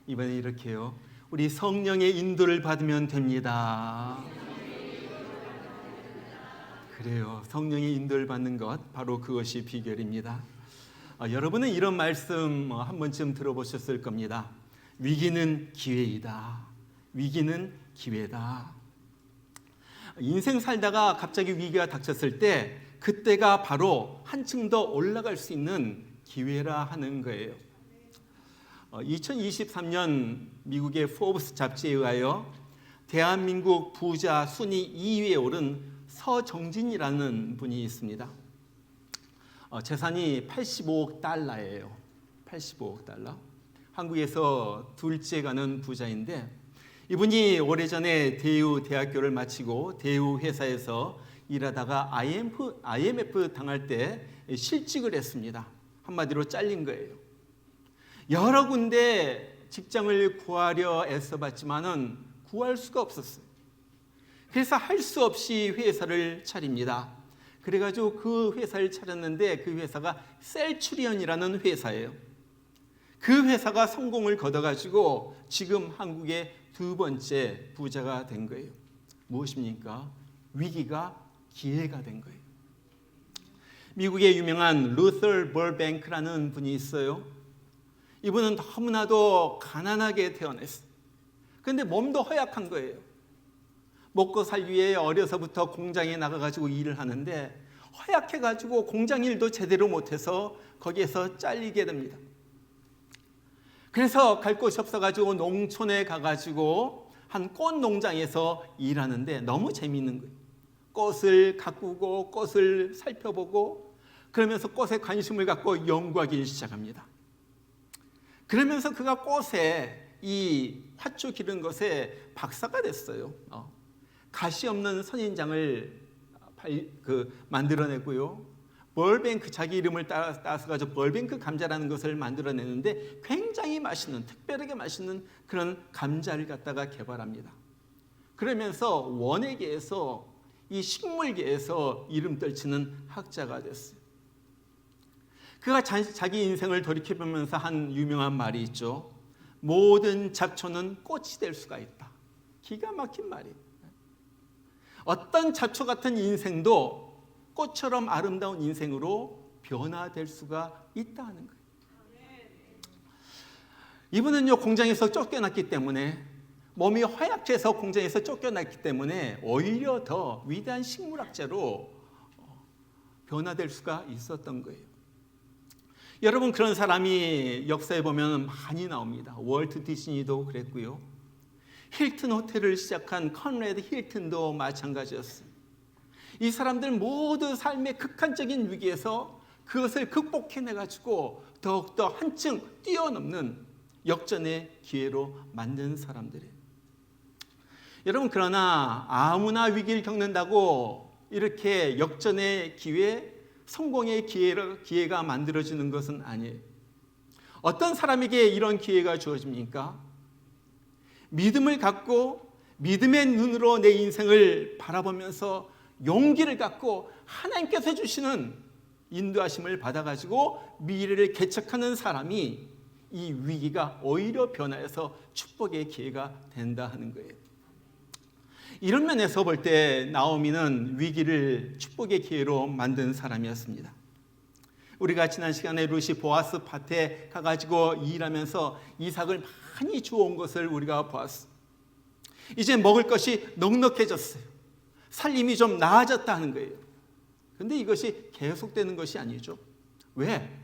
이번에 이렇게요. 우리 성령의 인도를 받으면 됩니다. 그래요. 성령의 인도를 받는 것, 바로 그것이 비결입니다. 여러분은 이런 말씀 한 번쯤 들어보셨을 겁니다. 위기는 기회이다. 위기는 기회다. 인생 살다가 갑자기 위기가 닥쳤을 때 그때가 바로 한층 더 올라갈 수 있는 기회라 하는 거예요. 2023년 미국의 포브스 잡지에 의하여 대한민국 부자 순위 2위에 오른 서정진이라는 분이 있습니다. 재산이 85억 달러예요. 85억 달러. 한국에서 둘째 가는 부자인데 이분이 오래전에 대우 대학교를 마치고 대우 회사에서 일하다가 IMF 당할 때 실직을 했습니다. 한마디로 잘린 거예요. 여러 군데 직장을 구하려 애써봤지만은 구할 수가 없었어요. 그래서 할 수 없이 회사를 차립니다. 그래가지고 그 회사를 차렸는데 그 회사가 셀츄리언이라는 회사예요. 그 회사가 성공을 거둬가지고 지금 한국의 두 번째 부자가 된 거예요. 무엇입니까? 위기가 기회가 된 거예요. 미국의 유명한 루터 벌뱅크라는 분이 있어요. 이분은 너무나도 가난하게 태어났어요. 그런데 몸도 허약한 거예요. 먹고 살기 위해 어려서부터 공장에 나가가지고 일을 하는데 허약해가지고 공장 일도 제대로 못해서 거기에서 잘리게 됩니다. 그래서 갈 곳이 없어가지고 농촌에 가가지고 한 꽃 농장에서 일하는데 너무 재미있는 거예요. 꽃을 가꾸고 꽃을 살펴보고 그러면서 꽃에 관심을 갖고 연구하기 시작합니다. 그러면서 그가 꽃에 이 화초 기른 것에 박사가 됐어요. 가시 없는 선인장을 만들어내고요. 벌뱅크, 자기 이름을 따서 가지고 벌뱅크 감자라는 것을 만들어내는데 굉장히 맛있는, 특별하게 맛있는 그런 감자를 갖다가 개발합니다. 그러면서 원예계에서 이 식물계에서 이름 떨치는 학자가 됐어요. 그가 자기 인생을 돌이켜보면서 한 유명한 말이 있죠. 모든 잡초는 꽃이 될 수가 있다. 기가 막힌 말이에요. 어떤 잡초 같은 인생도 꽃처럼 아름다운 인생으로 변화될 수가 있다는 거예요. 이분은요, 공장에서 쫓겨났기 때문에 몸이 허약해서 공장에서 쫓겨났기 때문에 오히려 더 위대한 식물학자로 변화될 수가 있었던 거예요. 여러분, 그런 사람이 역사에 보면 많이 나옵니다. 월트 디즈니도 그랬고요. 힐튼 호텔을 시작한 컨래드 힐튼도 마찬가지였어요. 이 사람들 모두 삶의 극한적인 위기에서 그것을 극복해내가지고 더욱더 한층 뛰어넘는 역전의 기회로 만든 사람들이에요. 여러분, 그러나 아무나 위기를 겪는다고 이렇게 역전의 기회, 성공의 기회가 만들어지는 것은 아니에요. 어떤 사람에게 이런 기회가 주어집니까? 믿음을 갖고 믿음의 눈으로 내 인생을 바라보면서 용기를 갖고 하나님께서 주시는 인도하심을 받아가지고 미래를 개척하는 사람이 이 위기가 오히려 변화해서 축복의 기회가 된다 하는 거예요. 이런 면에서 볼 때 나오미는 위기를 축복의 기회로 만든 사람이었습니다. 우리가 지난 시간에 루시 보아스 밭에 가가지고 일하면서 이삭을 많이 주워온 것을 우리가 보았어요. 이제 먹을 것이 넉넉해졌어요. 살림이 좀 나아졌다는 거예요. 그런데 이것이 계속되는 것이 아니죠. 왜?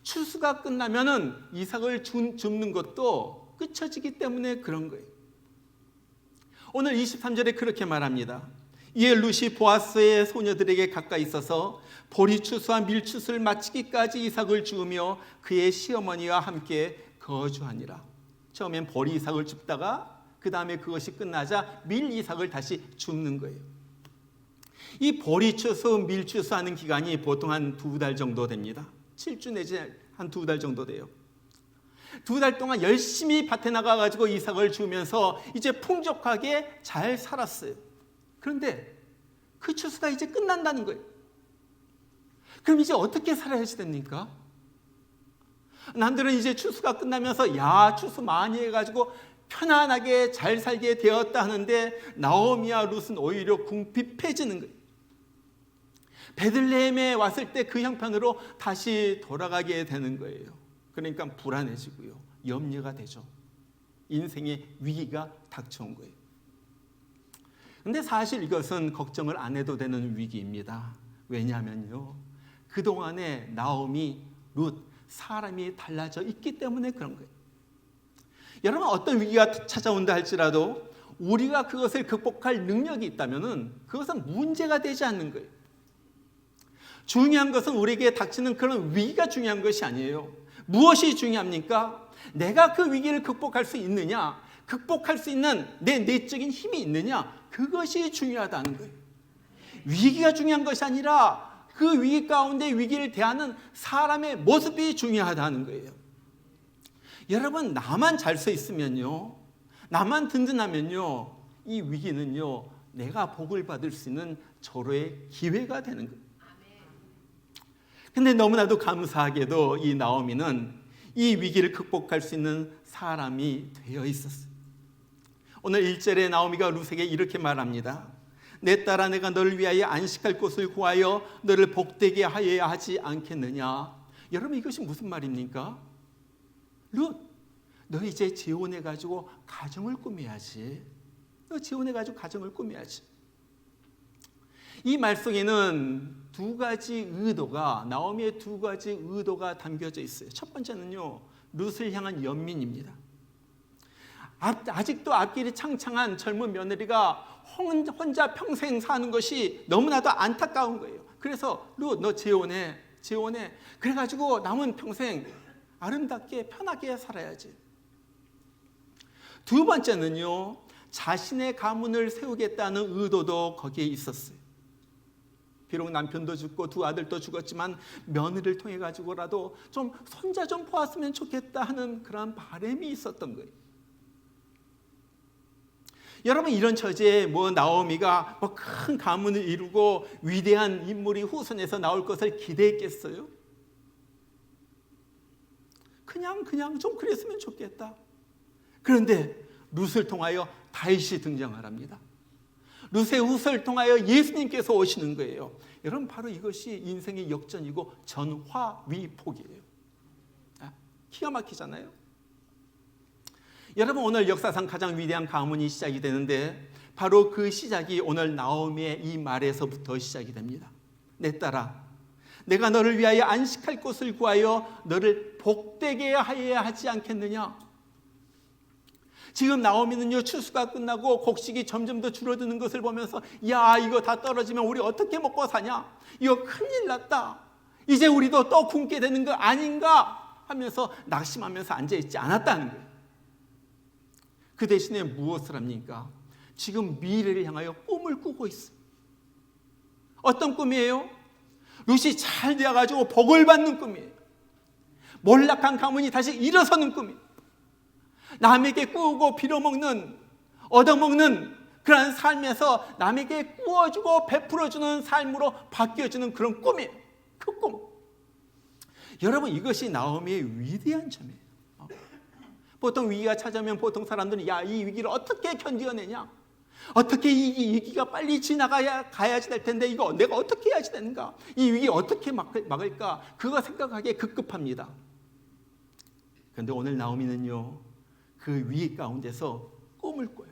추수가 끝나면은 이삭을 줍는 것도 끝쳐지기 때문에 그런 거예요. 오늘 23절에 그렇게 말합니다. 이에 루시 보아스의 소녀들에게 가까이 있어서 보리 추수와 밀 추수를 마치기까지 이삭을 주우며 그의 시어머니와 함께 거주하니라. 처음엔 보리 이삭을 줍다가 그 다음에 그것이 끝나자 밀 이삭을 다시 줍는 거예요. 이 보리 추수, 밀 추수하는 기간이 보통 한 2달 정도 됩니다. 7주 내지 한 2달 정도 돼요. 2달 동안 열심히 밭에 나가가지고 이삭을 주면서 이제 풍족하게 잘 살았어요. 그런데 그 추수가 이제 끝난다는 거예요. 그럼 이제 어떻게 살아야 됩니까? 남들은 이제 추수가 끝나면서 야, 추수 많이 해가지고 편안하게 잘 살게 되었다 하는데 나오미와 룻은 오히려 궁핍해지는 거예요. 베들레헴에 왔을 때 그 형편으로 다시 돌아가게 되는 거예요. 그러니까 불안해지고요, 염려가 되죠. 인생의 위기가 닥쳐온 거예요. 근데 사실 이것은 걱정을 안 해도 되는 위기입니다. 왜냐하면요, 그동안에 나오미, 룻, 사람이 달라져 있기 때문에 그런 거예요. 여러분, 어떤 위기가 찾아온다 할지라도 우리가 그것을 극복할 능력이 있다면 그것은 문제가 되지 않는 거예요. 중요한 것은 우리에게 닥치는 그런 위기가 중요한 것이 아니에요. 무엇이 중요합니까? 내가 그 위기를 극복할 수 있느냐, 극복할 수 있는 내 내적인 힘이 있느냐, 그것이 중요하다는 거예요. 위기가 중요한 것이 아니라 그 위기 가운데 위기를 대하는 사람의 모습이 중요하다는 거예요. 여러분, 나만 잘 서 있으면요, 나만 든든하면요, 이 위기는요, 내가 복을 받을 수 있는 절호의 기회가 되는 거예요. 근데 너무나도 감사하게도 이 나오미는 이 위기를 극복할 수 있는 사람이 되어 있었어요. 오늘 1절에 나오미가 룻에게 이렇게 말합니다. 내 딸아, 내가 너를 위하여 안식할 곳을 구하여 너를 복되게 하여야 하지 않겠느냐. 여러분, 이것이 무슨 말입니까? 룻, 너 이제 재혼해가지고 가정을 꾸며야지. 너 재혼해가지고 가정을 꾸며야지. 이 말 속에는 두 가지 의도가, 나오미의 두 가지 의도가 담겨져 있어요. 첫 번째는요, 룻을 향한 연민입니다. 아직도 앞길이 창창한 젊은 며느리가 혼자 평생 사는 것이 너무나도 안타까운 거예요. 그래서 룻, 너 재혼해. 그래가지고 남은 평생 아름답게 편하게 살아야지. 두 번째는요, 자신의 가문을 세우겠다는 의도도 거기에 있었어요. 비록 남편도 죽고 두 아들도 죽었지만 며느리를 통해 가지고라도 좀 손자 좀 보았으면 좋겠다 하는 그런 바람이 있었던 거예요. 여러분, 이런 처지에 나오미가 큰 가문을 이루고 위대한 인물이 후손에서 나올 것을 기대했겠어요? 그냥 좀 그랬으면 좋겠다. 그런데 룻을 통하여 다윗이 등장하랍니다. 룻의 후손을 통하여 예수님께서 오시는 거예요. 여러분, 바로 이것이 인생의 역전이고 전화위복이에요. 기가 막히잖아요. 여러분, 오늘 역사상 가장 위대한 가문이 시작이 되는데 바로 그 시작이 오늘 나오미의 이 말에서부터 시작이 됩니다. 내 딸아, 내가 너를 위하여 안식할 곳을 구하여 너를 복되게 하여야 하지 않겠느냐. 지금 나오미는요, 추수가 끝나고 곡식이 점점 더 줄어드는 것을 보면서 야, 이거 다 떨어지면 우리 어떻게 먹고 사냐, 이거 큰일 났다, 이제 우리도 또 굶게 되는 거 아닌가 하면서 낙심하면서 앉아있지 않았다는 거예요. 그 대신에 무엇을 합니까? 지금 미래를 향하여 꿈을 꾸고 있어요. 어떤 꿈이에요? 룻이 잘 되어가지고 복을 받는 꿈이에요. 몰락한 가문이 다시 일어서는 꿈이에요. 남에게 꾸고 빌어먹는, 얻어먹는 그런 삶에서 남에게 꾸어주고 베풀어주는 삶으로 바뀌어지는 그런 꿈이에요. 그 꿈. 여러분, 이것이 나오미의 위대한 점이에요. 보통 위기가 찾아오면 보통 사람들은 야, 이 위기를 어떻게 견뎌내냐, 어떻게 이 위기가 빨리 가야지 될 텐데 이거 내가 어떻게 해야지 되는가, 이 위기 어떻게 막을까, 그거 생각하기에 급급합니다. 그런데 오늘 나오미는요, 그 위기 가운데서 꿈을 꿔요.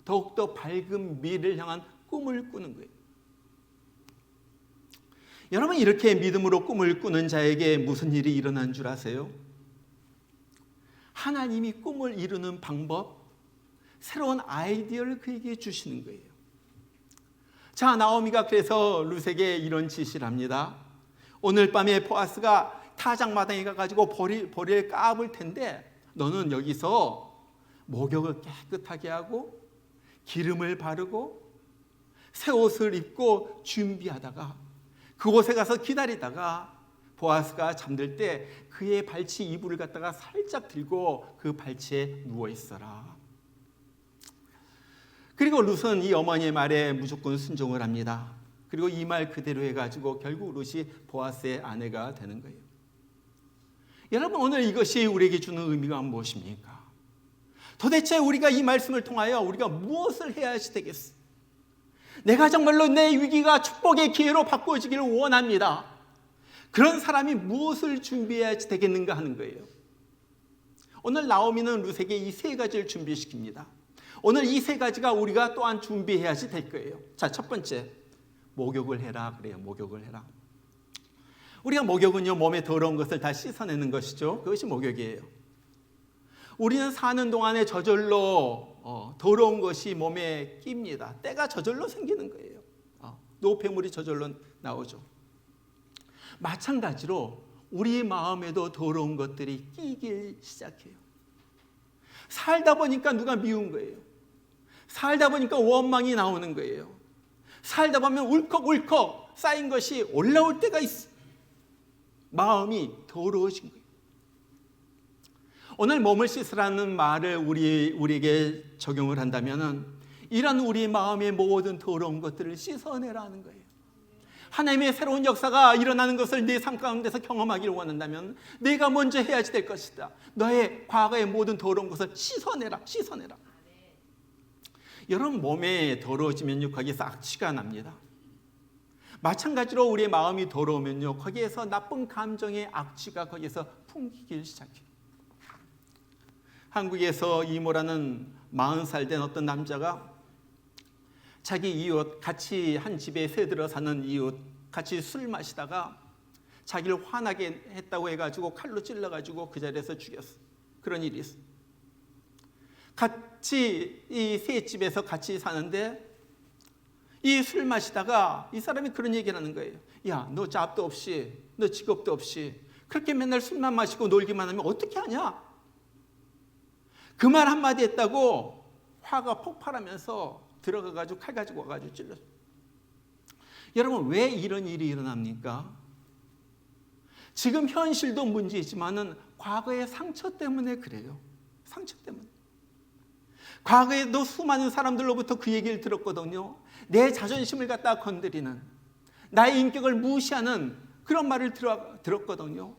더욱더 밝은 미래를 향한 꿈을 꾸는 거예요. 여러분, 이렇게 믿음으로 꿈을 꾸는 자에게 무슨 일이 일어난 줄 아세요? 하나님이 꿈을 이루는 방법, 새로운 아이디어를 그에게 주시는 거예요. 자, 나오미가 그래서 룻에게 이런 지시를 합니다. 오늘 밤에 보아스가 타작마당에 가가지고 보리를 까볼 텐데 너는 여기서 목욕을 깨끗하게 하고 기름을 바르고 새 옷을 입고 준비하다가 그곳에 가서 기다리다가 보아스가 잠들 때 그의 발치 이불을 갖다가 살짝 들고 그 발치에 누워 있어라. 그리고 룻은 이 어머니의 말에 무조건 순종을 합니다. 그리고 이 말 그대로 해가지고 결국 룻이 보아스의 아내가 되는 거예요. 여러분, 오늘 이것이 우리에게 주는 의미가 무엇입니까? 도대체 우리가 이 말씀을 통하여 우리가 무엇을 해야 되겠어? 내가 정말로 내 위기가 축복의 기회로 바꿔지기를 원합니다. 그런 사람이 무엇을 준비해야 되겠는가 하는 거예요. 오늘 나오미는 룻에게 이 세 가지를 준비시킵니다. 오늘 이 세 가지가 우리가 또한 준비해야지 될 거예요. 자, 첫 번째, 목욕을 해라 그래요. 목욕을 해라. 우리가 목욕은요, 몸에 더러운 것을 다 씻어내는 것이죠. 그것이 목욕이에요. 우리는 사는 동안에 저절로 더러운 것이 몸에 낍니다. 때가 저절로 생기는 거예요. 노폐물이 저절로 나오죠. 마찬가지로 우리 마음에도 더러운 것들이 끼기 시작해요. 살다 보니까 누가 미운 거예요. 살다 보니까 원망이 나오는 거예요. 살다 보면 울컥울컥 쌓인 것이 올라올 때가 있어요. 마음이 더러워진 거예요. 오늘 몸을 씻으라는 말을 우리에게 적용을 한다면 이런 우리 마음의 모든 더러운 것들을 씻어내라는 거예요. 하나님의 새로운 역사가 일어나는 것을 내 삶 가운데서 경험하기를 원한다면 내가 먼저 해야지 될 것이다. 너의 과거의 모든 더러운 것을 씻어내라. 여러분, 몸에 더러워지면요, 거기에서 악취가 납니다. 마찬가지로 우리의 마음이 더러우면요, 거기에서 나쁜 감정의 악취가 거기에서 풍기기 시작해요. 한국에서 이모라는 40살 된 어떤 남자가 자기 이웃, 같이 한 집에 새들어 사는 이웃, 같이 술 마시다가 자기를 화나게 했다고 해가지고 칼로 찔러가지고 그 자리에서 죽였어. 그런 일이 있어. 같이 이 새 집에서 같이 사는데 이 술 마시다가 이 사람이 그런 얘기를 하는 거예요. 야, 너 잡도 없이, 너 직업도 없이 그렇게 맨날 술만 마시고 놀기만 하면 어떻게 하냐? 그 말 한마디 했다고 화가 폭발하면서 들어가가지고 칼 가지고 와가지고 찔렀어요. 여러분, 왜 이런 일이 일어납니까? 지금 현실도 문제이지만은 과거의 상처 때문에 그래요. 상처 때문에. 과거에도 수많은 사람들로부터 그 얘기를 들었거든요. 내 자존심을 갖다 건드리는, 나의 인격을 무시하는 그런 말을 들었거든요.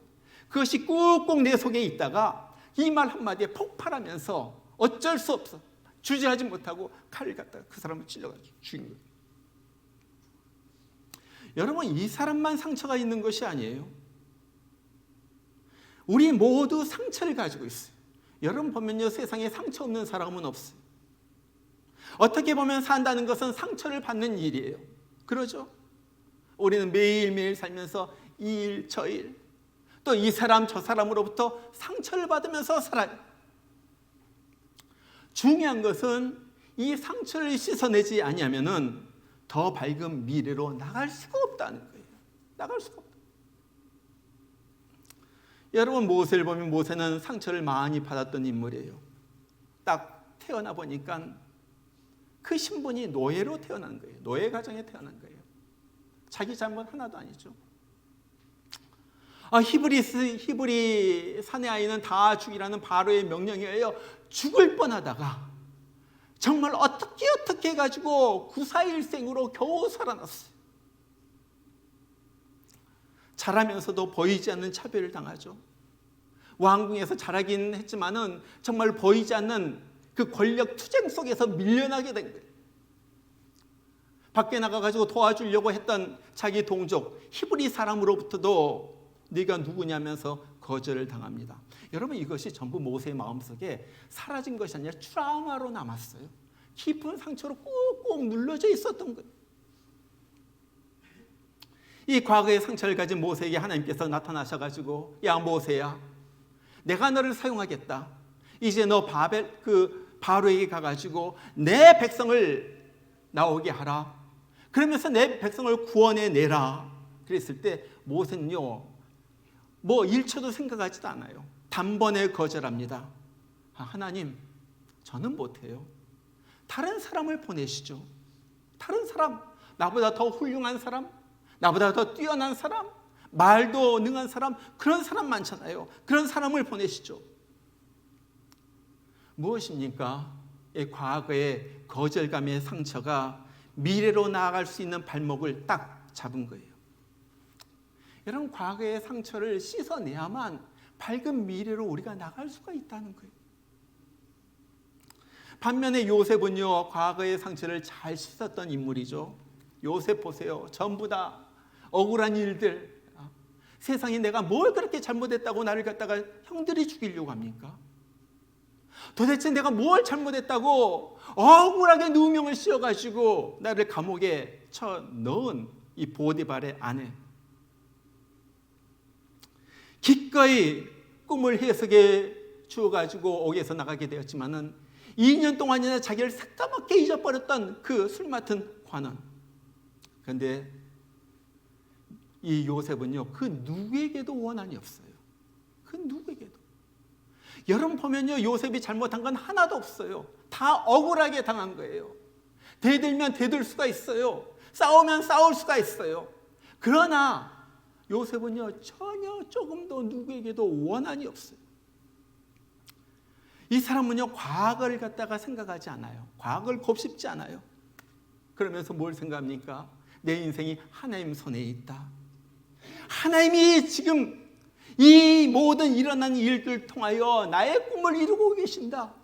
그것이 꾹꾹 내 속에 있다가 이 말 한마디에 폭발하면서 어쩔 수 없어 주저하지 못하고 칼을 갖다가 그 사람을 찔러가지고 죽인 거예요. 여러분, 이 사람만 상처가 있는 것이 아니에요. 우리 모두 상처를 가지고 있어요. 여러분 보면요, 세상에 상처 없는 사람은 없어요. 어떻게 보면 산다는 것은 상처를 받는 일이에요. 그러죠? 우리는 매일매일 살면서 이 일, 저 일, 또 이 사람, 저 사람으로부터 상처를 받으면서 살아요. 중요한 것은 이 상처를 씻어내지 아니하면은 더 밝은 미래로 나갈 수가 없다는 거예요. 나갈 수가 없다. 여러분, 모세를 보면 모세는 상처를 많이 받았던 인물이에요. 딱 태어나 보니까 그 신분이 노예로 태어난 거예요. 노예 가정에 태어난 거예요. 자기 잘못 하나도 아니죠. 히브리 사내 아이는 다 죽이라는 바로의 명령이에요. 죽을 뻔하다가 정말 어떻게 해가지고 구사일생으로 겨우 살아났어요. 자라면서도 보이지 않는 차별을 당하죠. 왕궁에서 자라긴 했지만은 정말 보이지 않는 그 권력 투쟁 속에서 밀려나게 된 거예요. 밖에 나가가지고 도와주려고 했던 자기 동족 히브리 사람으로부터도 네가 누구냐면서 거절을 당합니다. 여러분, 이것이 전부 모세의 마음속에 사라진 것이 아니라 트라우마로 남았어요. 깊은 상처로 꾹꾹 눌러져 있었던 거예요. 이 과거의 상처를 가진 모세에게 하나님께서 나타나셔가지고, 야 모세야, 내가 너를 사용하겠다. 이제 너 바로에게 가가지고 내 백성을 나오게 하라. 그러면서 내 백성을 구원해 내라. 그랬을 때 모세는요, 뭐 1초도 생각하지도 않아요. 단번에 거절합니다. 하나님, 저는 못해요. 다른 사람을 보내시죠. 다른 사람, 나보다 더 훌륭한 사람, 나보다 더 뛰어난 사람, 말도 능한 사람, 그런 사람 많잖아요. 그런 사람을 보내시죠. 무엇입니까? 이 과거의 거절감의 상처가 미래로 나아갈 수 있는 발목을 딱 잡은 거예요. 여러분, 과거의 상처를 씻어내야만 밝은 미래로 우리가 나갈 수가 있다는 거예요. 반면에 요셉은요, 과거의 상처를 잘 씻었던 인물이죠. 요셉 보세요. 전부 다 억울한 일들, 세상에 내가 뭘 그렇게 잘못했다고 나를 갖다가 형들이 죽이려고 합니까? 도대체 내가 뭘 잘못했다고 억울하게 누명을 씌워가지고 나를 감옥에 쳐넣은 이 보디발의 아내. 기꺼이 꿈을 해석해 주어가지고 옥에서 나가게 되었지만은 2년 동안이나 자기를 새까맣게 잊어버렸던 그 술 맡은 관원. 그런데 이 요셉은요, 그 누구에게도 원한이 없어요. 그 누구에게도. 여러분 보면요, 요셉이 잘못한 건 하나도 없어요. 다 억울하게 당한 거예요. 대들면 대들 수가 있어요. 싸우면 싸울 수가 있어요. 그러나 요셉은요, 전혀 조금도 누구에게도 원한이 없어요. 이 사람은요, 과거를 갖다가 생각하지 않아요. 과거를 곱씹지 않아요. 그러면서 뭘 생각합니까? 내 인생이 하나님 손에 있다. 하나님이 지금 이 모든 일어난 일들을 통하여 나의 꿈을 이루고 계신다.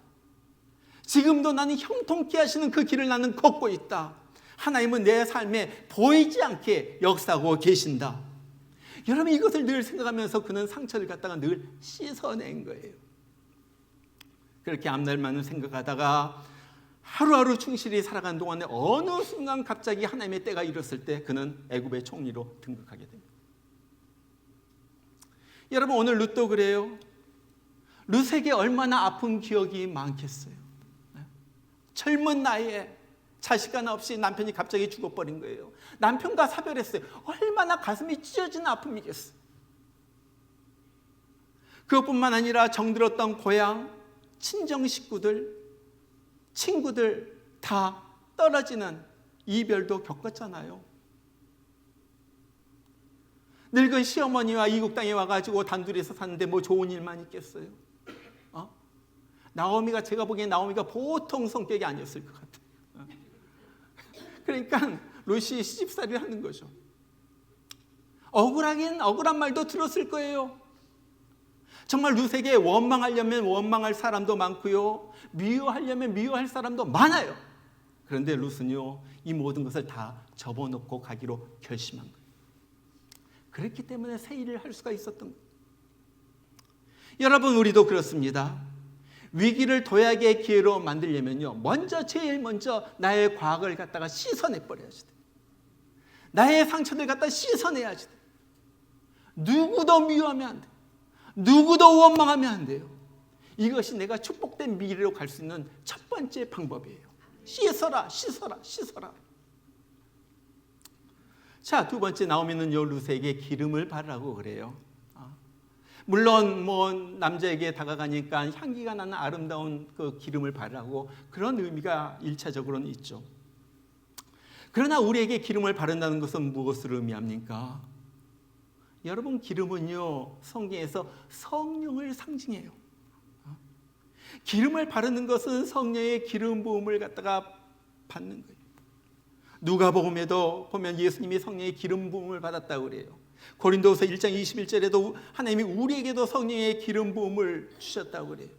지금도 나는 형통케 하시는 그 길을 나는 걷고 있다. 하나님은 내 삶에 보이지 않게 역사하고 계신다. 여러분, 이것을 늘 생각하면서 그는 상처를 갖다가 늘 씻어낸 거예요. 그렇게 앞날만을 생각하다가 하루하루 충실히 살아간 동안에 어느 순간 갑자기 하나님의 때가 이뤘을 때 그는 애굽의 총리로 등극하게 됩니다. 여러분, 오늘 룻도 그래요. 룻에게 얼마나 아픈 기억이 많겠어요. 젊은 나이에 자식 하나 없이 남편이 갑자기 죽어버린 거예요. 남편과 사별했어요. 얼마나 가슴이 찢어지는 아픔이겠어요. 그것뿐만 아니라 정들었던 고향, 친정 식구들, 친구들 다 떨어지는 이별도 겪었잖아요. 늙은 시어머니와 이국 땅에 와가지고 단둘이서 사는데 뭐 좋은 일만 있겠어요? 나오미가, 제가 보기엔 나오미가 보통 성격이 아니었을 것 같아요. 그러니까 룻이 시집살이를 하는 거죠. 억울하긴 억울한 말도 들었을 거예요. 정말 룻에게 원망하려면 원망할 사람도 많고요, 미워하려면 미워할 사람도 많아요. 그런데 룻은요, 이 모든 것을 다 접어놓고 가기로 결심한 거예요. 그렇기 때문에 새 일을 할 수가 있었던 거예요. 여러분, 우리도 그렇습니다. 위기를 도약의 기회로 만들려면요, 제일 먼저 나의 과거를 갖다가 씻어내버려야지 돼. 나의 상처를 갖다 씻어내야지 돼. 누구도 미워하면 안 돼. 누구도 원망하면 안 돼요. 이것이 내가 축복된 미래로 갈 수 있는 첫 번째 방법이에요. 씻어라, 씻어라, 씻어라. 자, 두 번째, 나오미는요, 룻에게 기름을 바르라고 그래요. 물론 뭐 남자에게 다가가니까 향기가 나는 아름다운 그 기름을 바르라고, 그런 의미가 1차적으로는 있죠. 그러나 우리에게 기름을 바른다는 것은 무엇을 의미합니까? 여러분, 기름은요, 성경에서 성령을 상징해요. 기름을 바르는 것은 성령의 기름 부음을 갖다가 받는 거예요. 누가복음에도 보면 예수님이 성령의 기름 부음을 받았다고 그래요. 고린도후서 1장 21절에도 하나님이 우리에게도 성령의 기름 부음을 주셨다고 그래요.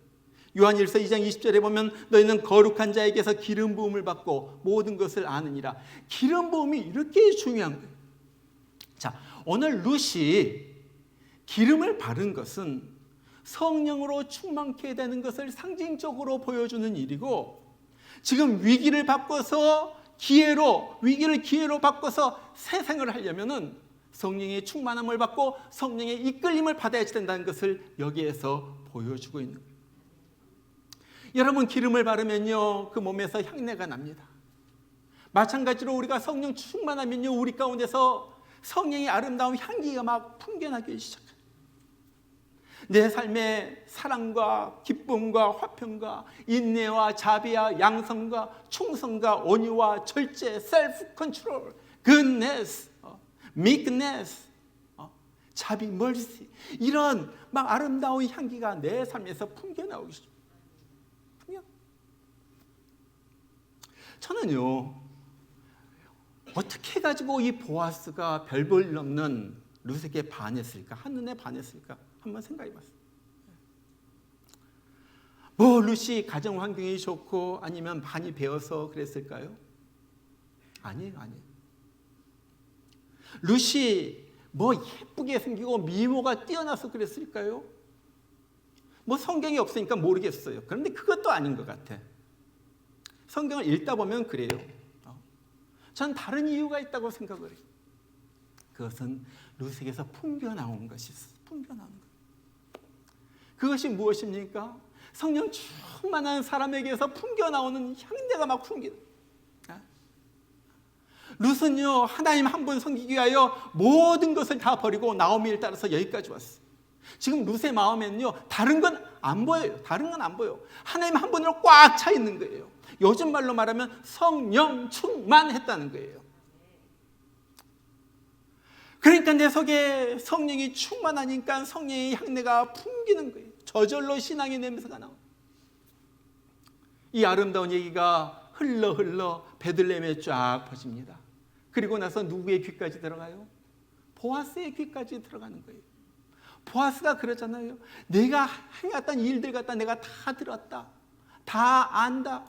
요한일서 2장 20절에 보면 너희는 거룩한 자에게서 기름 부음을 받고 모든 것을 아느니라. 기름 부음이 이렇게 중요한 거예요. 자, 오늘 룻이 기름을 바른 것은 성령으로 충만케 되는 것을 상징적으로 보여주는 일이고, 지금 위기를 바꿔서 위기를 기회로 바꿔서 새 생을 하려면은 성령의 충만함을 받고 성령의 이끌림을 받아야 된다는 것을 여기에서 보여주고 있는 거예요. 여러분, 기름을 바르면요, 그 몸에서 향내가 납니다. 마찬가지로 우리가 성령 충만하면요, 우리 가운데서 성령의 아름다운 향기가 막 풍겨나기 시작해요. 내 삶의 사랑과 기쁨과 화평과 인내와 자비와 양성과 충성과 온유와 절제, 셀프 컨트롤, goodness, meekness, 자비, mercy, 이런 막 아름다운 향기가 내 삶에서 풍겨나오기 시작해요. 저는요, 어떻게 해가지고 이 보아스가 별 볼 없는 룻에게 반했을까, 한눈에 반했을까 한번 생각해 봤어요. 뭐 룻이 가정 환경이 좋고 아니면 많이 배워서 그랬을까요? 아니에요. 룻이 뭐 예쁘게 생기고 미모가 뛰어나서 그랬을까요? 뭐 성경이 없으니까 모르겠어요. 그런데 그것도 아닌 것 같아. 성경을 읽다 보면 그래요. 전 다른 이유가 있다고 생각을 해요. 그것은 룻에게서 풍겨나온 것이 있어요. 풍겨나온 것. 그것이 무엇입니까? 성령 충만한 사람에게서 풍겨나오는 향내가 막 풍기는. 룻은요, 하나님 한 분 섬기기 위하여 모든 것을 다 버리고 나오미를 따라서 여기까지 왔어요. 지금 룻의 마음에는요, 다른 건 안 보여요. 다른 건 안 보여. 하나님 한 분으로 꽉 차 있는 거예요. 요즘 말로 말하면 성령 충만했다는 거예요. 그러니까 내 속에 성령이 충만하니까 성령의 향내가 풍기는 거예요. 저절로 신앙의 냄새가 나와요. 이 아름다운 얘기가 흘러 베들레헴에 쫙 퍼집니다. 그리고 나서 누구의 귀까지 들어가요? 보아스의 귀까지 들어가는 거예요. 보아스가 그러잖아요. 내가 행했던 일들 갖다 내가 다 들었다. 다 안다.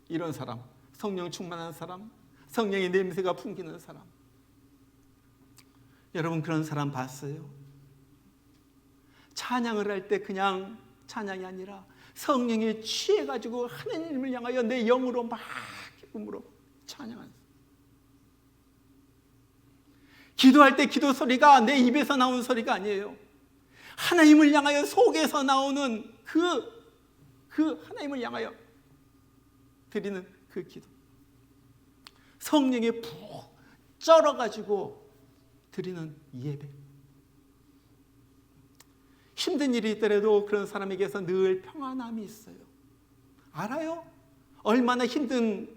이런 사람, 성령 충만한 사람, 성령의 냄새가 풍기는 사람. 여러분 그런 사람 봤어요? 찬양을 할 때 그냥 찬양이 아니라 성령에 취해가지고 하나님을 향하여 내 영으로 막 기쁨으로 찬양하는. 기도할 때 기도 소리가 내 입에서 나오는 소리가 아니에요. 하나님을 향하여 속에서 나오는 그 하나님을 향하여 드리는 그 기도. 성령에 푹 쩔어가지고 드리는 예배. 힘든 일이 있더라도 그런 사람에게서 늘 평안함이 있어요. 알아요? 얼마나 힘든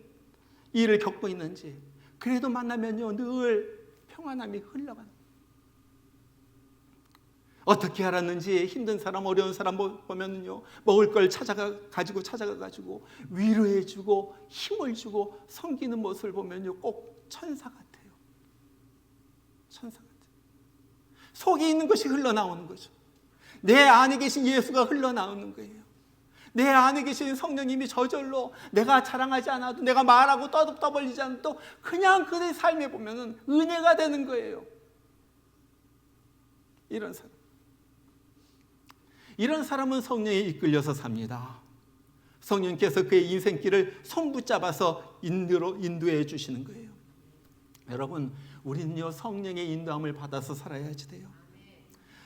일을 겪고 있는지. 그래도 만나면요 늘 평안함이 흘러가는. 어떻게 알았는지 힘든 사람, 어려운 사람 보면요 먹을 걸 찾아가가지고 위로해주고 힘을 주고 섬기는 모습을 보면요 꼭 천사 같아요. 천사 같아요. 속에 있는 것이 흘러나오는 거죠. 내 안에 계신 예수가 흘러나오는 거예요. 내 안에 계신 성령님이 저절로 내가 자랑하지 않아도 내가 말하고 떠벌리지 않아도 그냥 그의 삶에 보면 은혜가 되는 거예요. 이런 사람은 성령에 이끌려서 삽니다. 성령께서 그의 인생길을 손붙잡아서 인도해 주시는 거예요. 여러분 우리는요 성령의 인도함을 받아서 살아야지 돼요.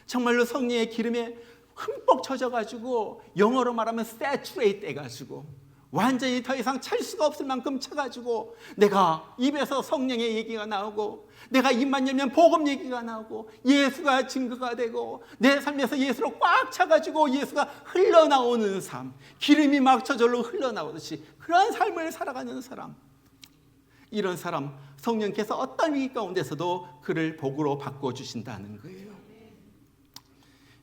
정말로 성령의 기름에 흠뻑 젖어가지고 영어로 말하면 saturate 돼가지고 완전히 더 이상 찰 수가 없을 만큼 차가지고 내가 입에서 성령의 얘기가 나오고 내가 입만 열면 복음 얘기가 나오고 예수가 증거가 되고 내 삶에서 예수로 꽉 차가지고 예수가 흘러나오는 삶, 기름이 막 저절로 흘러나오듯이 그런 삶을 살아가는 사람. 이런 사람 성령께서 어떤 위기 가운데서도 그를 복으로 바꿔주신다는 거예요.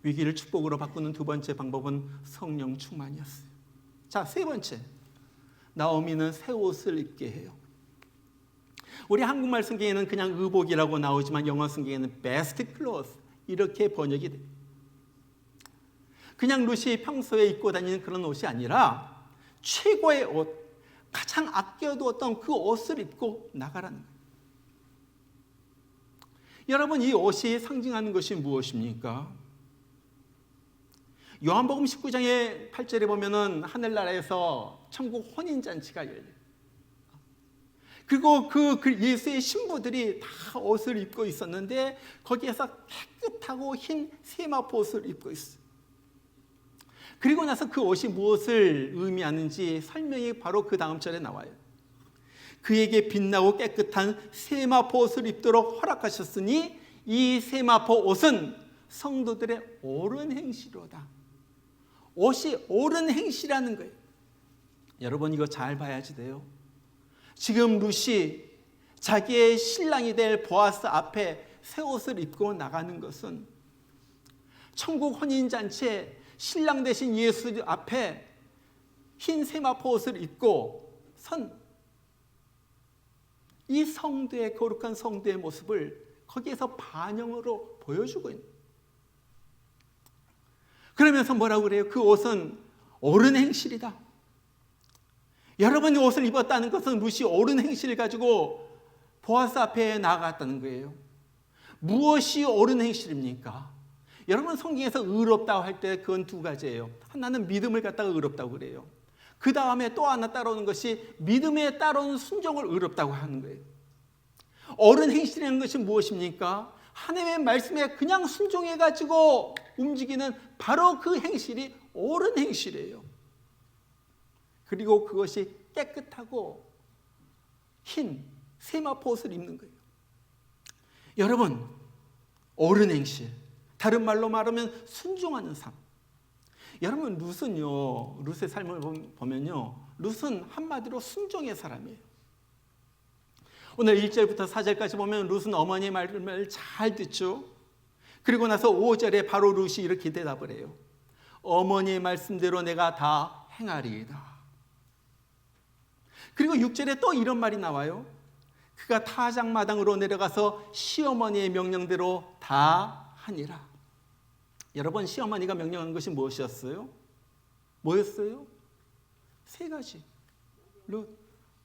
위기를 축복으로 바꾸는 두 번째 방법은 성령 충만이었어요. 자, 세 번째, 나오미는 새 옷을 입게 해요. 우리 한국말 성경에는 그냥 의복이라고 나오지만 영어 성경에는 best clothes 이렇게 번역이 돼요. 그냥 룻이 평소에 입고 다니는 그런 옷이 아니라 최고의 옷, 가장 아껴두었던 그 옷을 입고 나가라는 거예요. 여러분 이 옷이 상징하는 것이 무엇입니까? 요한복음 19장의 8절에 보면은 하늘나라에서 천국 혼인잔치가 열려요. 그리고 그 예수의 신부들이 다 옷을 입고 있었는데 거기에서 깨끗하고 흰 세마포 옷을 입고 있어요. 그리고 나서 그 옷이 무엇을 의미하는지 설명이 바로 그 다음 절에 나와요. 그에게 빛나고 깨끗한 세마포 옷을 입도록 허락하셨으니 이 세마포 옷은 성도들의 옳은 행실로다. 옷이 옳은 행실이라는 거예요. 여러분 이거 잘 봐야지 돼요. 지금 룻이 자기의 신랑이 될 보아스 앞에 새 옷을 입고 나가는 것은 천국 혼인잔치에 신랑 되신 예수 앞에 흰 세마포 옷을 입고 선 이 성도의 거룩한 성도의 모습을 거기에서 반영으로 보여주고 있는. 그러면서 뭐라고 그래요? 그 옷은 옳은 행실이다. 여러분이 옷을 입었다는 것은 룻이 옳은 행실을 가지고 보아스 앞에 나아갔다는 거예요. 무엇이 옳은 행실입니까? 여러분 성경에서 의롭다고 할 때 그건 두 가지예요. 하나는 믿음을 갖다가 의롭다고 그래요. 그 다음에 또 하나 따라오는 것이 믿음에 따르는 순종을 의롭다고 하는 거예요. 옳은 행실이라는 것이 무엇입니까? 하나님의 말씀에 그냥 순종해가지고 움직이는 바로 그 행실이 옳은 행실이에요. 그리고 그것이 깨끗하고 흰 세마포 옷을 입는 거예요. 여러분, 옳은 행실, 다른 말로 말하면 순종하는 삶. 여러분, 룻의 삶을 보면요, 룻은 한마디로 순종의 사람이에요. 오늘 1절부터 4절까지 보면 룻은 어머니의 말을 잘 듣죠. 그리고 나서 5절에 바로 룻이 이렇게 대답을 해요. 어머니의 말씀대로 내가 다 행하리이다. 그리고 6절에 또 이런 말이 나와요. 그가 타작마당으로 내려가서 시어머니의 명령대로 다 하니라. 여러분, 시어머니가 명령한 것이 무엇이었어요? 뭐였어요? 세 가지. 룻,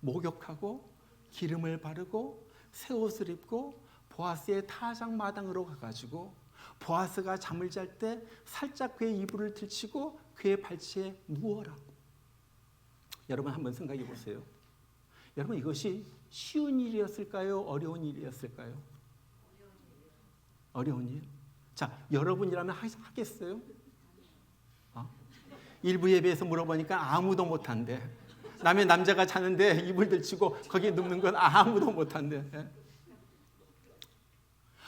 목욕하고 기름을 바르고 새 옷을 입고 보아스의 타작마당으로 가가지고 보아스가 잠을 잘 때 살짝 그의 이불을 들치고 그의 발치에 누워라. 여러분 한번 생각해 보세요. 여러분 이것이 쉬운 일이었을까요? 어려운 일이었을까요? 어려운 일. 자, 여러분이라면 하겠어요? 일부 예배에서 물어보니까 아무도 못한대. 남의 남자가 자는데 이불 들치고 거기에 눕는 건 아무도 못한대.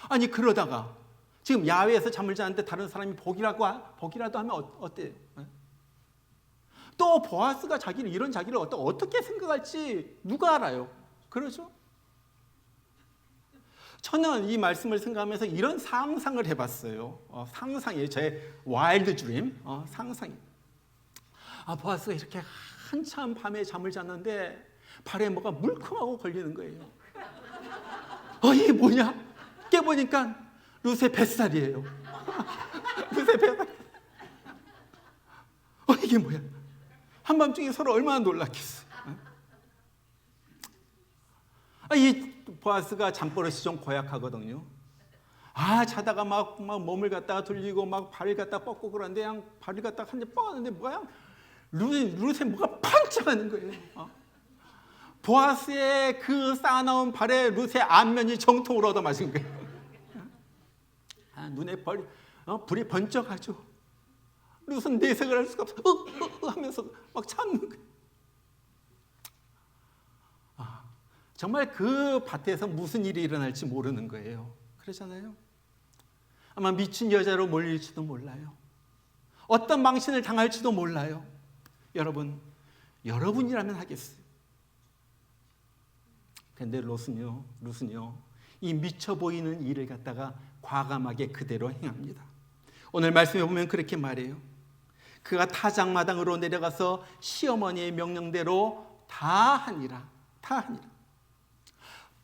아니 그러다가 지금 야외에서 잠을 자는데 다른 사람이 복이라도 하면 어때요? 또 보아스가 이런 자기를 어떻게 생각할지 누가 알아요? 그러죠? 저는 이 말씀을 생각하면서 이런 상상을 해봤어요. 상상이에요. 제 와일드 드림. 상상이. 보아스가 이렇게 한참 밤에 잠을 잤는데 발에 뭐가 물컹하고 걸리는 거예요. 이게 뭐냐? 깨보니까 룻의 뱃살이에요. 룻의 뱃살. 이게 뭐야? 한밤중에 서로 얼마나 놀랐겠어. 이 보아스가 잠버릇이 좀 고약하거든요. 자다가 막 몸을 갖다가 돌리고 막 발을 갖다가 뻗고 그러는데 그냥 발을 갖다가 한 대 뻗었는데 뭐야? 룻에 뭐가 팡짝하는 거예요. 보아스의 그 쌓아놓은 발에 룻의 안면이 정통으로 얻어맞은 거예요. 눈에 불이 번쩍하죠. 룻은 내색을 할 수가 없어. 하면서 막 참는 거예요. 정말 그 밭에서 무슨 일이 일어날지 모르는 거예요. 그러잖아요. 아마 미친 여자로 몰릴지도 몰라요. 어떤 망신을 당할지도 몰라요. 여러분이라면 하겠어요. 그런데 룻은요, 이 미쳐 보이는 일을 갖다가 과감하게 그대로 행합니다. 오늘 말씀에 보면 그렇게 말해요. 그가 타작마당으로 내려가서 시어머니의 명령대로 다 하니라.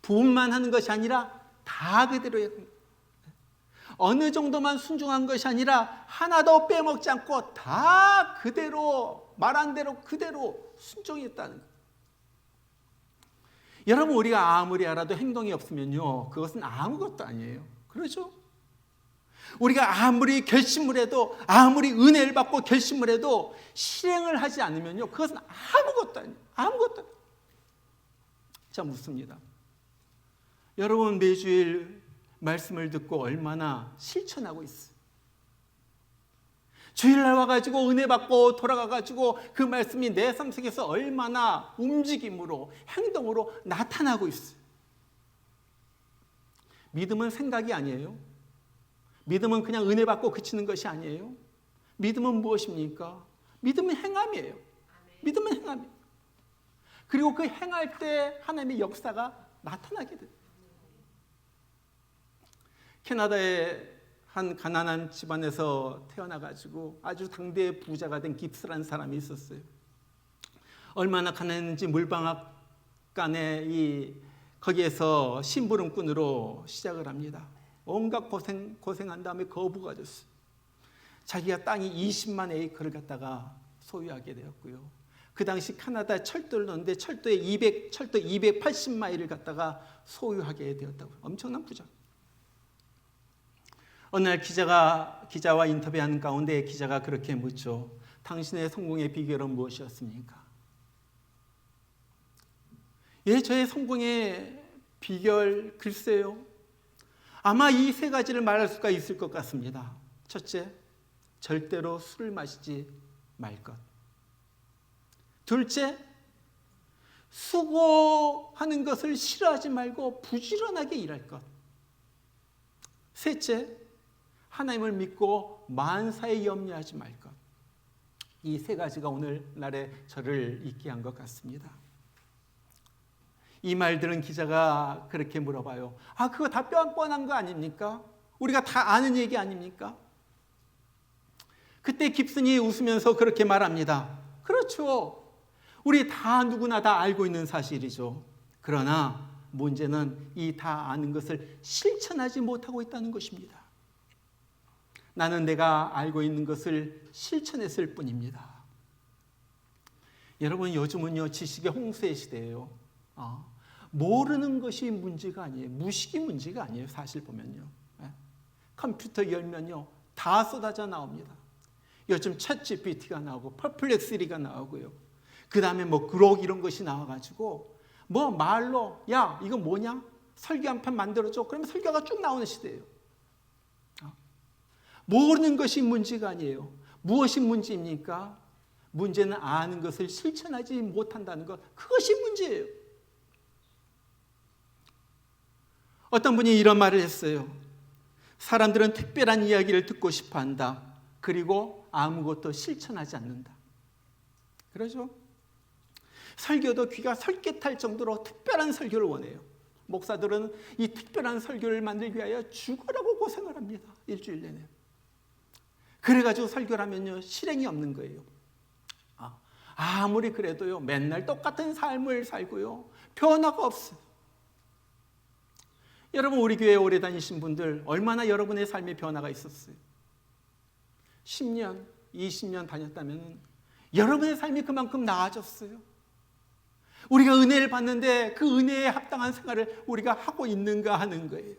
부분만 하는 것이 아니라 다 그대로 해요. 어느 정도만 순종한 것이 아니라 하나도 빼먹지 않고 다 그대로 말한 대로 그대로 순종했다는 거예요. 여러분 우리가 아무리 알아도 행동이 없으면요 그것은 아무것도 아니에요. 그렇죠? 우리가 아무리 결심을 해도 아무리 은혜를 받고 결심을 해도 실행을 하지 않으면요 그것은 아무것도 아니에요. 아무것도 아니에요. 자, 묻습니다. 여러분 매주일 말씀을 듣고 얼마나 실천하고 있어요? 주일날 와가지고 은혜 받고 돌아가가지고 그 말씀이 내 삶 속에서 얼마나 움직임으로 행동으로 나타나고 있어요. 믿음은 생각이 아니에요. 믿음은 그냥 은혜 받고 그치는 것이 아니에요. 믿음은 무엇입니까? 믿음은 행함이에요. 믿음은 행함이에요. 그리고 그 행할 때 하나님의 역사가 나타나게 돼요. 캐나다의 한 가난한 집안에서 태어나가지고 아주 당대의 부자가 된 깁스라는 사람이 있었어요. 얼마나 가난했는지 물방앗간에 거기에서 심부름꾼으로 시작을 합니다. 온갖 고생한 다음에 거부가 됐어요. 자기가 땅이 20만 에이커를 갖다가 소유하게 되었고요. 그 당시 카나다 철도를 넣는데 철도 280마일을 갖다가 소유하게 되었다고. 엄청난 부자. 어느 날 기자와 인터뷰하는 가운데 기자가 그렇게 묻죠. 당신의 성공의 비결은 무엇이었습니까? 예, 저의 성공의 비결 글쎄요. 아마 이 세 가지를 말할 수가 있을 것 같습니다. 첫째, 절대로 술을 마시지 말 것. 둘째, 수고하는 것을 싫어하지 말고 부지런하게 일할 것. 셋째, 하나님을 믿고 만사에 염려하지 말 것. 이 세 가지가 오늘날의 저를 있게 한 것 같습니다. 이 말 들은 기자가 그렇게 물어봐요. 그거 다 뻔뻔한 거 아닙니까? 우리가 다 아는 얘기 아닙니까? 그때 깁슨이 웃으면서 그렇게 말합니다. 그렇죠. 우리 다 누구나 다 알고 있는 사실이죠. 그러나 문제는 이 다 아는 것을 실천하지 못하고 있다는 것입니다. 나는 내가 알고 있는 것을 실천했을 뿐입니다. 여러분, 요즘은요, 지식의 홍수의 시대예요. 모르는 것이 문제가 아니에요. 무식이 문제가 아니에요. 사실 보면요. 컴퓨터 열면요, 다 쏟아져 나옵니다. 요즘 챗GPT가 나오고 퍼플렉스리가 나오고요. 그 다음에 그록 이런 것이 나와가지고 말로 야 이거 뭐냐? 설교 한 편 만들어줘. 그러면 설교가 쭉 나오는 시대예요. 모르는 것이 문제가 아니에요. 무엇이 문제입니까? 문제는 아는 것을 실천하지 못한다는 것. 그것이 문제예요. 어떤 분이 이런 말을 했어요. 사람들은 특별한 이야기를 듣고 싶어 한다. 그리고 아무것도 실천하지 않는다. 그러죠? 설교도 귀가 설깃할 정도로 특별한 설교를 원해요. 목사들은 이 특별한 설교를 만들기 위하여 죽으라고 고생을 합니다. 일주일 내내. 그래가지고 설교를 하면요, 실행이 없는 거예요. 아무리 그래도요, 맨날 똑같은 삶을 살고요, 변화가 없어요. 여러분, 우리 교회에 오래 다니신 분들 얼마나 여러분의 삶에 변화가 있었어요? 10년, 20년 다녔다면 여러분의 삶이 그만큼 나아졌어요. 우리가 은혜를 받는데 그 은혜에 합당한 생활을 우리가 하고 있는가 하는 거예요.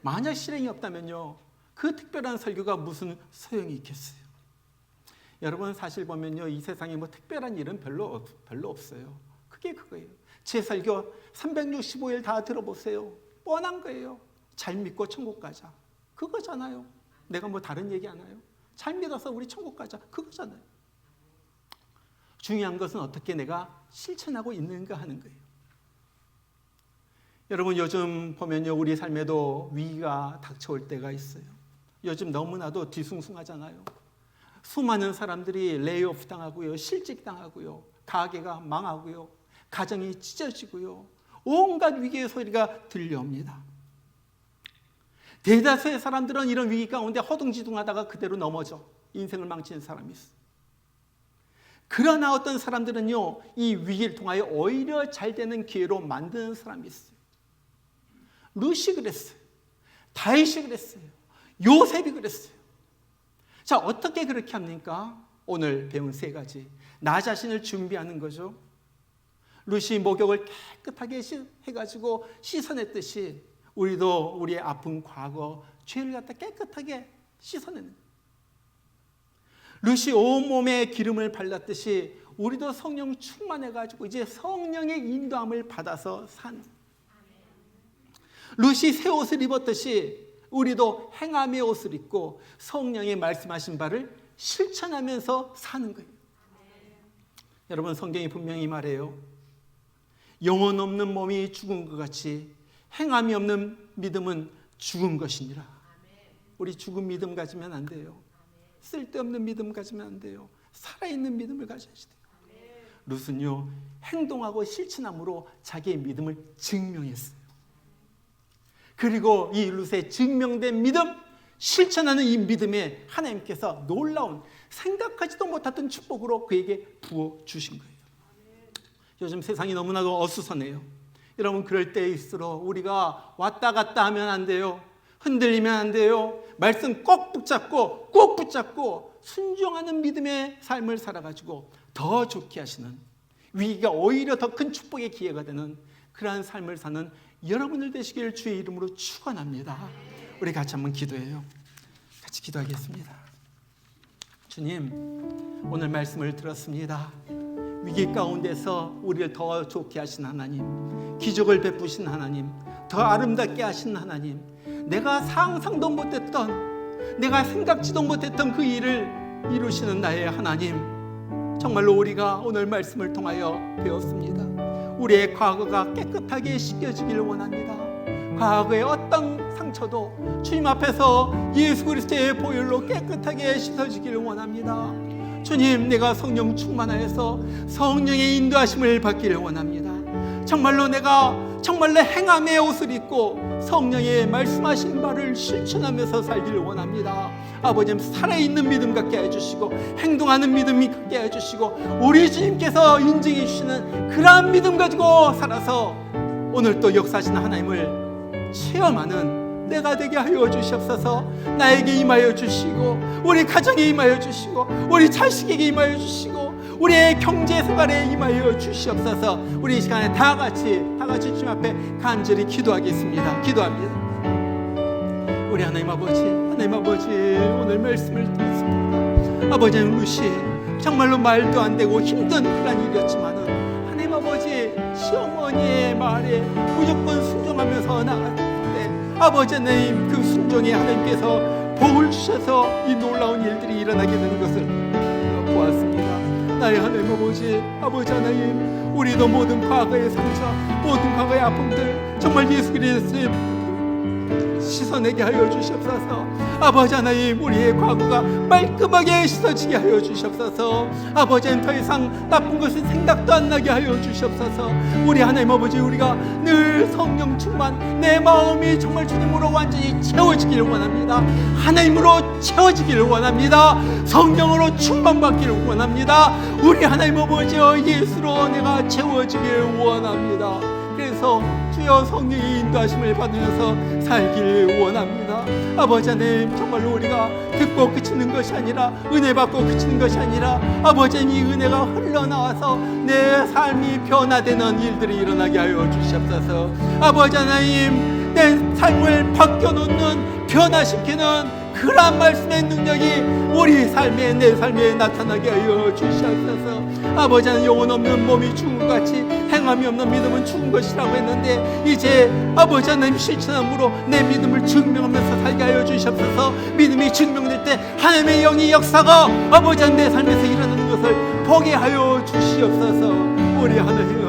만약 실행이 없다면요, 그 특별한 설교가 무슨 소용이 있겠어요? 여러분, 사실 보면요, 이 세상에 특별한 일은 별로 없어요. 그게 그거예요. 제 설교 365일 다 들어보세요. 뻔한 거예요. 잘 믿고 천국 가자. 그거잖아요. 내가 다른 얘기 하나요? 잘 믿어서 우리 천국 가자. 그거잖아요. 중요한 것은 어떻게 내가 실천하고 있는가 하는 거예요. 여러분, 요즘 보면요, 우리 삶에도 위기가 닥쳐올 때가 있어요. 요즘 너무나도 뒤숭숭하잖아요. 수많은 사람들이 레이오프 당하고요, 실직 당하고요, 가게가 망하고요, 가정이 찢어지고요, 온갖 위기의 소리가 들려옵니다. 대다수의 사람들은 이런 위기 가운데 허둥지둥하다가 그대로 넘어져 인생을 망치는 사람이 있어요. 그러나 어떤 사람들은요, 이 위기를 통하여 오히려 잘 되는 기회로 만드는 사람이 있어요. 룻이 그랬어요. 다윗이 그랬어요. 요셉이 그랬어요. 자, 어떻게 그렇게 합니까? 오늘 배운 세 가지. 나 자신을 준비하는 거죠. 룻이 목욕을 깨끗하게 해가지고 씻어냈듯이 우리도 우리의 아픈 과거, 죄를 갖다 깨끗하게 씻어내는 거예요. 룻이 온몸에 기름을 발랐듯이 우리도 성령 충만해가지고 이제 성령의 인도함을 받아서 산. 룻이 새 옷을 입었듯이 우리도 행함의 옷을 입고 성령의 말씀하신 바를 실천하면서 사는 거예요. 여러분, 성경이 분명히 말해요. 영혼 없는 몸이 죽은 것 같이 행함이 없는 믿음은 죽은 것이니라. 우리 죽은 믿음 가지면 안 돼요. 쓸데없는 믿음 가지면 안 돼요. 살아있는 믿음을 가져야지 돼요. 룻은요, 행동하고 실천함으로 자기의 믿음을 증명했어요. 그리고 이 룻의 증명된 믿음, 실천하는 이 믿음에 하나님께서 놀라운, 생각하지도 못했던 축복으로 그에게 부어주신 거예요. 요즘 세상이 너무나도 어수선해요. 여러분, 그럴 때일수록 우리가 왔다 갔다 하면 안 돼요. 흔들리면 안 돼요. 말씀 꼭 붙잡고 순종하는 믿음의 삶을 살아가지고 더 좋게 하시는, 위기가 오히려 더 큰 축복의 기회가 되는 그러한 삶을 사는 여러분들 되시길 주의 이름으로 축원합니다. 우리 같이 한번 기도해요. 같이 기도하겠습니다. 주님, 오늘 말씀을 들었습니다. 위기 가운데서 우리를 더 좋게 하신 하나님, 기적을 베푸신 하나님, 더 아름답게 하신 하나님, 내가 상상도 못했던, 내가 생각지도 못했던 그 일을 이루시는 나의 하나님, 정말로 우리가 오늘 말씀을 통하여 배웠습니다. 우리의 과거가 깨끗하게 씻겨지길 원합니다. 과거의 어떤 상처도 주님 앞에서 예수 그리스도의 보혈로 깨끗하게 씻어지기를 원합니다. 주님, 내가 성령 충만하여서 성령의 인도하심을 받기를 원합니다. 정말로 내가 정말로 행함의 옷을 입고 성령의 말씀하신 바를 실천하면서 살기를 원합니다. 아버지, 살아있는 믿음 갖게 해주시고 행동하는 믿음이 갖게 해주시고 우리 주님께서 인정해 주시는 그러한 믿음 가지고 살아서 오늘 또 역사하시는 하나님을 체험하는 내가 되게 하여 주시옵소서. 나에게 임하여 주시고 우리 가정에 임하여 주시고 우리 자식에게 임하여 주시고 우리의 경제 생활에 임하여 주시옵소서. 우리 이 시간에 다 같이 주님 앞에 간절히 기도하겠습니다. 기도합니다. 우리 하나님 아버지 오늘 말씀을 들었습니다. 아버지 무시 정말로 말도 안 되고 힘든 그런 일이었지만은 하나님 아버지 시어머니의 말에 무조건 순종하면서 나갔는데 아버지 하나님 그 순종에 하나님께서 복을 주셔서 이 놀라운 일들이 일어나게 되는 것을 보았습니다. 나의 하나님 아버지 하나님, 우리도 모든 과거의 상처, 모든 과거의 아픔들 정말 예수 그리스도의 씻어내게 하여 주시옵소서. 아버지 하나님, 우리의 과거가 말끔하게 씻어지게 하여 주시옵소서. 아버지는 더 이상 나쁜 것을 생각도 안 나게 하여 주시옵소서. 우리 하나님 아버지, 우리가 늘 성령 충만, 내 마음이 정말 주님으로 완전히 채워지기를 원합니다. 하나님으로 채워지기를 원합니다. 성령으로 충만받기를 원합니다. 우리 하나님 아버지, 예수로 내가 채워지기를 원합니다. 그래서 주여 성령의 인도하심을 받으면서 살길 원합니다. 아버지 하나님, 정말로 우리가 듣고 그치는 것이 아니라 은혜 받고 그치는 것이 아니라 아버지 이 은혜가 흘러나와서 내 삶이 변화되는 일들이 일어나게 하여 주시옵소서. 아버지 하나님, 내 삶을 바뀌어놓는 변화시키는 그러한 말씀의 능력이 우리 삶에 내 삶에 나타나게 하여 주시옵소서. 아버지 하나님, 영혼 없는 몸이 죽은 것 같이 행함이 없는 믿음은 죽은 것이라고 했는데 이제 아버지 하나님 실천함으로 내 믿음을 증명하면서 살게 하여 주시옵소서. 믿음이 증명될 때 하나님의 영이 역사가 아버지 하나님 내 삶에서 일어나는 것을 보게 하여 주시옵소서. 우리 하나님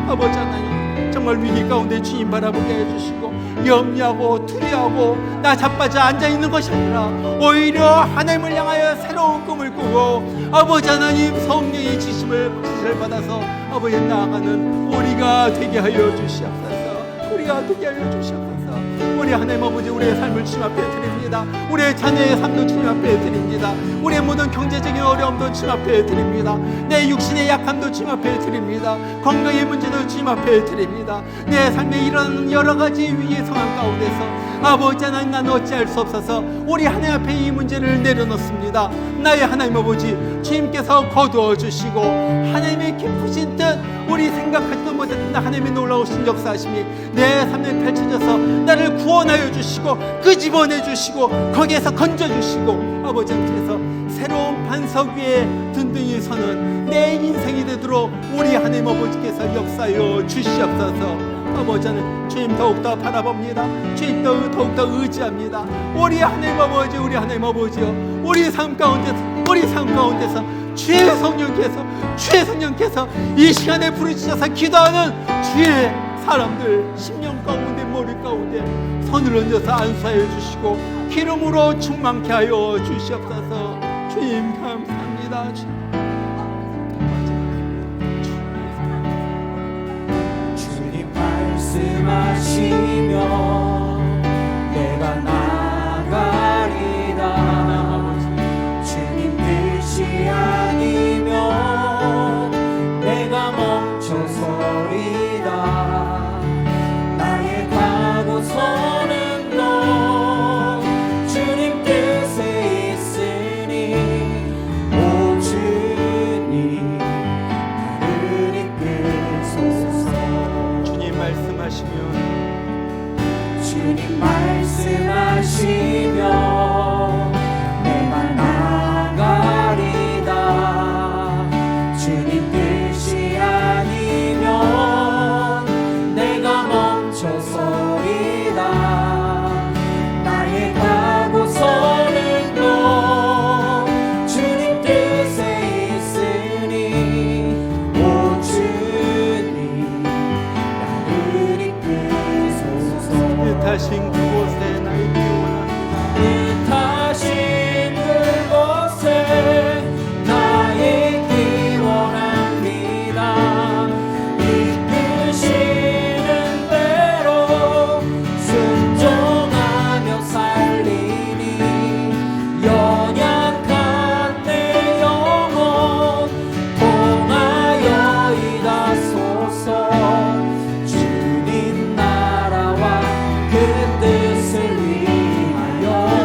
아버지 하나님, 정말 위기 가운데 주님 바라보게 해주시고 염려하고 두려워하고 나 자빠져 앉아있는 것이 아니라 오히려 하나님을 향하여 새로운 꿈을 꾸고 아버지 하나님 성령의 지시를 받아서 아버지 나아가는 우리가 되게 하여 주시옵소서. 우리가 되게 하여 주시옵소서. 우리 하나님 아버지, 우리의 삶을 주님 앞에 드립니다. 우리의 자녀의 삶도 주님 앞에 드립니다. 우리의 모든 경제적인 어려움도 주님 앞에 드립니다. 내 육신의 약함도 주님 앞에 드립니다. 건강의 문제도 주님 앞에 드립니다. 내 삶에 일어나는 여러 가지 위기의 상황 가운데서 아버지 하나님, 나는 어찌할 수 없어서 우리 하나님 앞에 이 문제를 내려놓습니다. 나의 하나님 아버지, 주님께서 거두어 주시고 하나님의 기쁘신 뜻, 우리 생각하지도 못했던 하나님의 놀라우신 역사하심이 내 삶에 펼쳐져서 나를 구원하여 주시고 끄집어내 주시고 거기에서 건져 주시고 아버지께서 새로운 반석 위에 든든히 서는 내 인생이 되도록 우리 하나님 아버지께서 역사하여 주시옵소서. 아버지 하나님, 주님 더욱더 바라봅니다. 주님 더욱더 의지합니다. 우리 하나님 아버지, 우리 하나님 아버지요, 우리 삶 가운데서 주의 성령께서 이 시간에 부르짖어서 기도하는 주의 사람들 심령 가운데 머리 가운데 손을 얹어서 안수하여 주시고 기름으로 충만케 하여 주시옵소서. 주님 감사합니다. 주님 말씀하시며 내가 나가리다. 주님 뜻이 아니면 내가 멈춰서리다. 나의 가고서는 너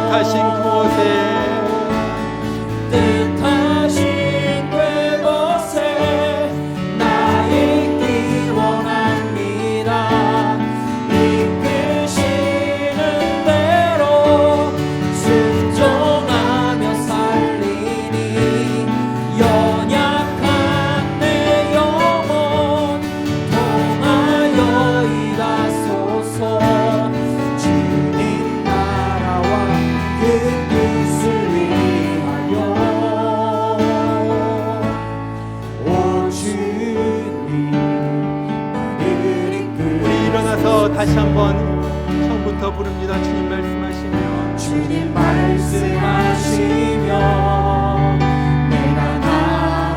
뜻하신 그곳에 뜻하신 그곳에 나 있기 원합니다. 이끄시는 대로 순종하며 살리니 연약한 내 영혼 통하여 일하소서. 주님 나라와 그 뜻을 위하여 오 주님 나를 이끌. 우리 일어나서 다시 한번 처음부터 부릅니다. 주님 말씀하시며 주님 말씀하시며 내가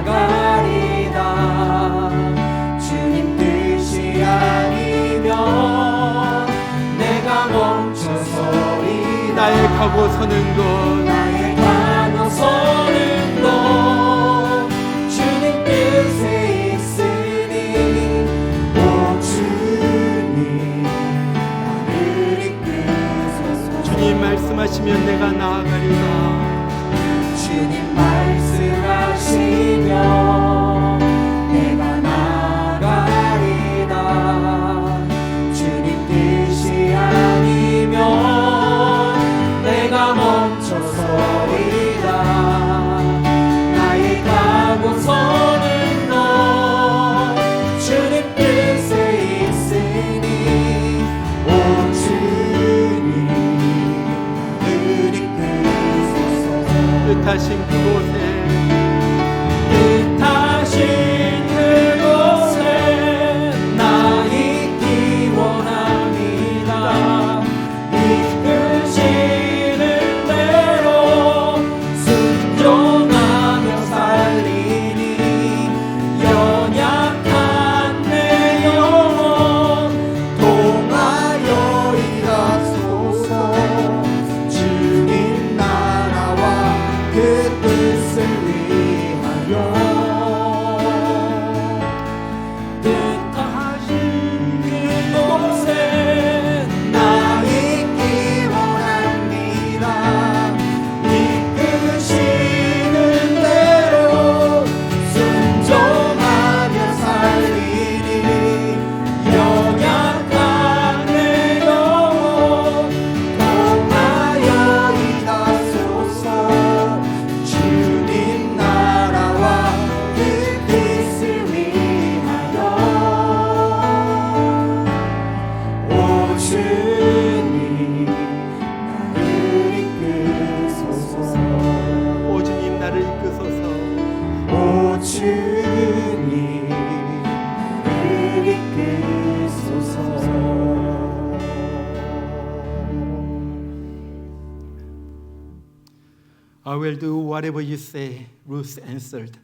나가리다. 주님 뜻이 아니면 내가 멈춰서리다. 나의 가고 서는 곳 나의 가고 서는 곳 주님 뜻에 있으니 오 주님 나를 이끄소서. 주님 말씀하시면 내가 나아가리라. 주님 말씀하시며 내가 나가리다. 주님 뜻이 아니면 내가 멈춰서리다. 나의 가고 서는 곳 주님 뜻에 있으니 오 주님 나를 이끄소서. 뜻하신 그곳에 뜻하신 그곳에 나 있기 원합니다. 이끄시는 대로 순종하며 살리니 연약한 내 영혼 통하여 일하소서. 주님 나라와 그 뜻을 위하여 뜻하신 그곳에 나 있기 원합니다. 이끄시는 대로 순종하며 살리니 연약한 내 영혼 통하여 일하소서. 주님 나라와 그 뜻을 위하여 오 주님 나를 이끄소서. 오 주님 나를 이끄소서. 오 주님 나를 이끄소서. I will do whatever you say, Ruth answered.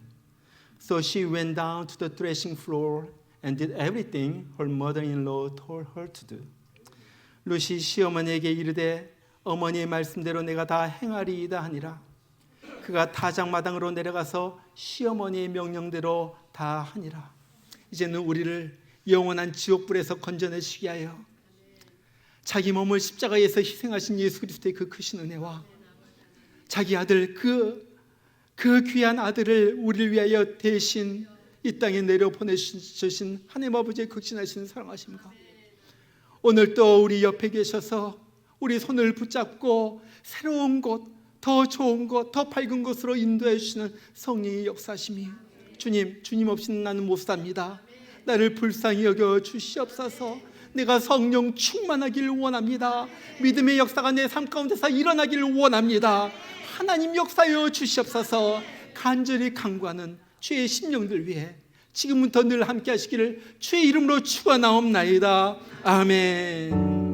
So she went down to the threshing floor and did everything her mother-in-law told her to do. 룻이 시어머니에게 이르되 어머니의 말씀대로 내가 다 행하리이다 하니라. 그가 타작마당으로 내려가서 시어머니의 명령대로 다 하니라. 이제는 우리를 영원한 지옥불에서 건져내시기 하여 자기 몸을 십자가에서 희생하신 예수 그리스도의 그 크신 은혜와 자기 아들 그 귀한 아들을 우리를 위하여 대신 이 땅에 내려 보내주신 하나님 아버지의 극진하신 사랑하심과 오늘 또 우리 옆에 계셔서 우리 손을 붙잡고 새로운 곳, 더 좋은 곳, 더 밝은 곳으로 인도해 주시는 성령의 역사심이 주님 없이는 나는 못 삽니다. 나를 불쌍히 여겨 주시옵소서. 내가 성령 충만하기를 원합니다. 믿음의 역사가 내 삶 가운데서 일어나기를 원합니다. 하나님 역사여 주시옵소서. 간절히 간구하는 주의 심령들 위해 지금부터 늘 함께 하시기를 주의 이름으로 축원하옵나이다. 아멘.